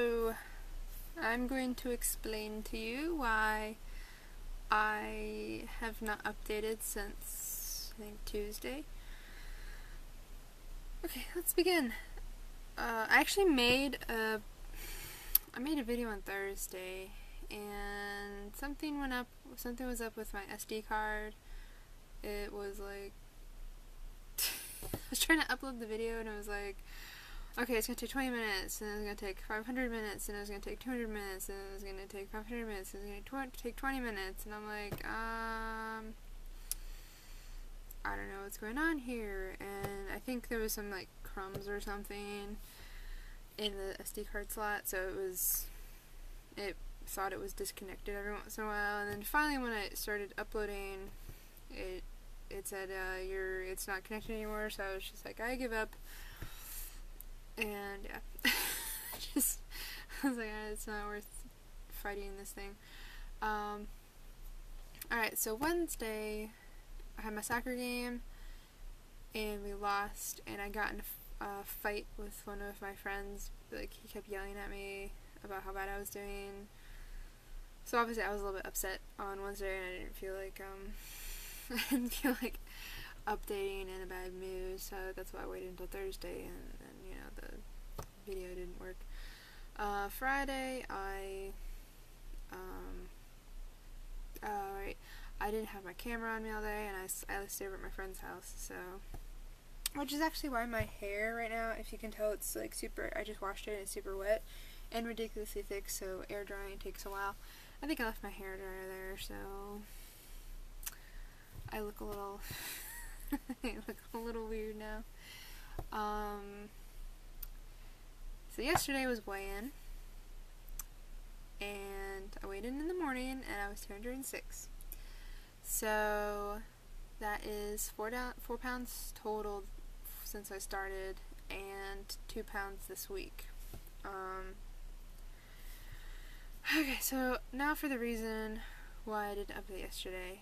So I'm going to explain to you why I have not updated since, I think, Tuesday. Okay, let's begin. I actually made a video on Thursday, and something was up with my SD card. It was like, I was trying to upload the video and it was like, okay, it's gonna take 20 minutes, and it's gonna take 500 minutes, and it's gonna take 200 minutes, and it's gonna take 500 minutes, and it's gonna take 20 minutes, and I'm like, I don't know what's going on here, and I think there was some, like, crumbs or something in the SD card slot, so it thought it was disconnected every once in a while, and then finally when I started uploading, it said, it's not connected anymore, so I was just like, I give up. And yeah, I was like, it's not worth fighting this thing. Alright, so Wednesday, I had my soccer game, and we lost, and I got in a fight with one of my friends. Like, he kept yelling at me about how bad I was doing. So obviously I was a little bit upset on Wednesday, and I didn't feel like updating in a bad mood, so that's why I waited until Thursday, and you know, the video didn't work. Friday, I didn't have my camera on me all day, and I stayed over at my friend's house, so, which is actually why my hair right now, if you can tell, it's like I just washed it and it's super wet and ridiculously thick, so air drying takes a while. I think I left my hair dryer there, so I look a little weird now. So yesterday was weigh-in, and I weighed in the morning, and I was 206. So that is 4 pounds total since I started, and 2 pounds this week. Okay, so now for the reason why I didn't update yesterday.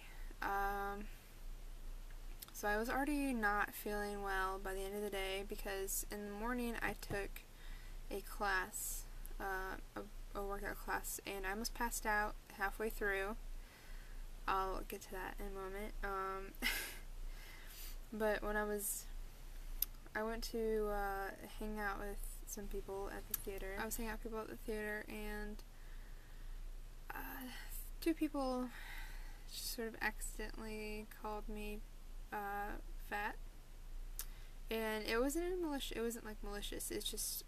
So I was already not feeling well by the end of the day, because in the morning I took a class, a workout class, and I almost passed out halfway through. I'll get to that in a moment. But when I went to hang out with some people at the theater. I was hanging out with people at the theater, and two people just sort of accidentally called me fat, and it wasn't like malicious. It's just,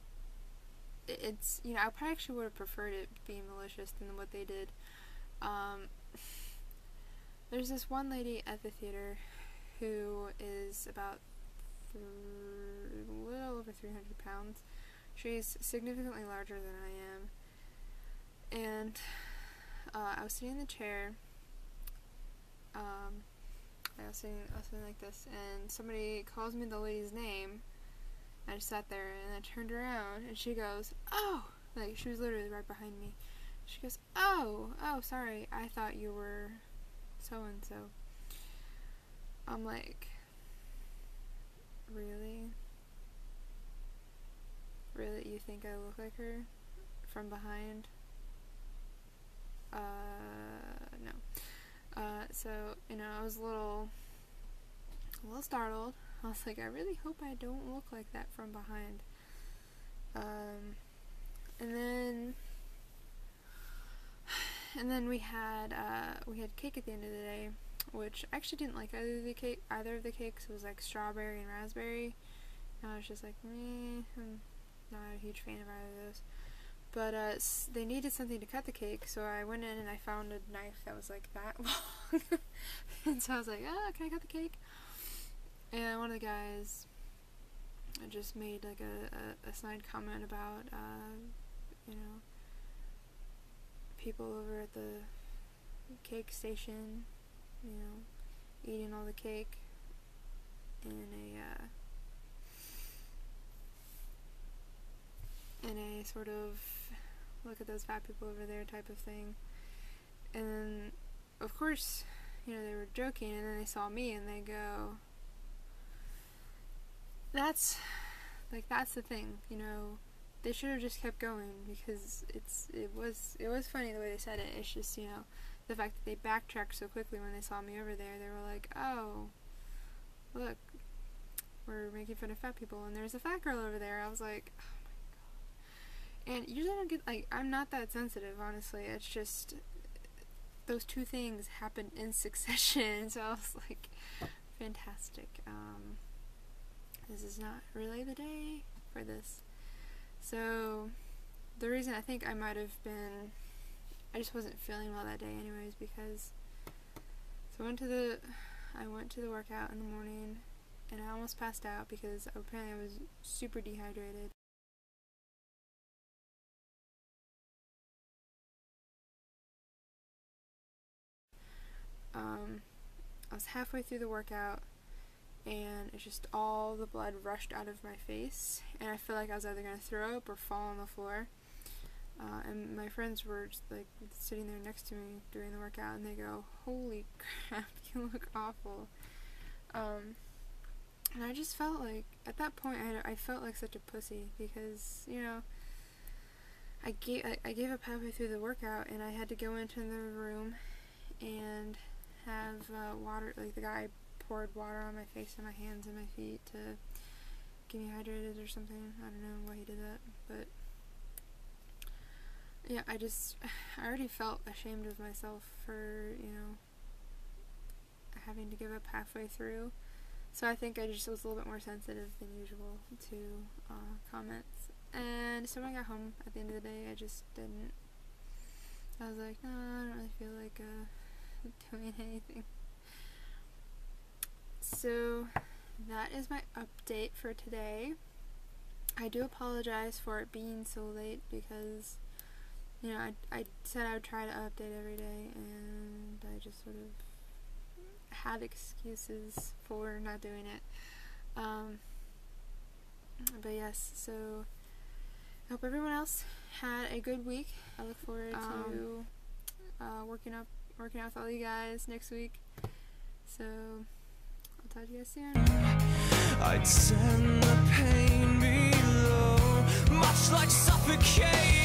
it's, you know, I probably actually would have preferred it being malicious than what they did. There's this one lady at the theater who is about a little over 300 pounds. She's significantly larger than I am, and I was sitting in the chair. I was sitting like this, and somebody calls me the lady's name. I just sat there, and I turned around, and she goes, "Oh!" Like, she was literally right behind me. She goes, oh, sorry, I thought you were so-and-so. I'm like, really? Really, you think I look like her from behind? No. So, you know, I was a little startled. I was like, I really hope I don't look like that from behind. And then we had cake at the end of the day, which I actually didn't like either of the cakes. It was like strawberry and raspberry, and I was just like, I'm not a huge fan of either of those. But they needed something to cut the cake, so I went in and I found a knife that was like that long. And so I was like, can I cut the cake? And one of the guys just made like a snide comment about, you know, people over at the cake station, you know, eating all the cake in a sort of look at those fat people over there type of thing. And then, of course, you know, they were joking, and then they saw me and they go, that's the thing, you know, they should have just kept going, because it was funny the way they said it. It's just, you know, the fact that they backtracked so quickly when they saw me over there. They were like, oh, look, we're making fun of fat people, and there's a fat girl over there. I was like, oh my god. And usually I don't get, like, I'm not that sensitive, honestly. It's just those two things happened in succession, so I was like, fantastic. This is not really the day for this. So the reason I think I might have been, I just wasn't feeling well that day anyways, because so I went to the workout in the morning, and I almost passed out because apparently I was super dehydrated. I was halfway through the workout, and it's just all the blood rushed out of my face, and I feel like I was either going to throw up or fall on the floor. And my friends were just, like, sitting there next to me during the workout, and they go, holy crap, you look awful. And I just felt like, at that point, I felt like such a pussy, because, you know, I gave up halfway through the workout, and I had to go into the room and have water, like the guy poured water on my face and my hands and my feet to get me hydrated or something. I don't know why he did that, but yeah, I already felt ashamed of myself for, you know, having to give up halfway through. So I think I just was a little bit more sensitive than usual to comments. And so when I got home at the end of the day, I just didn't. I was like, no, I don't really feel like doing anything. So that is my update for today. I do apologize for it being so late, because, you know, I said I would try to update every day, and I just sort of had excuses for not doing it. But yes, so I hope everyone else had a good week. I look forward to working out with all you guys next week. So I'll talk to you guys soon. I'd send the pain below, much like suffocating.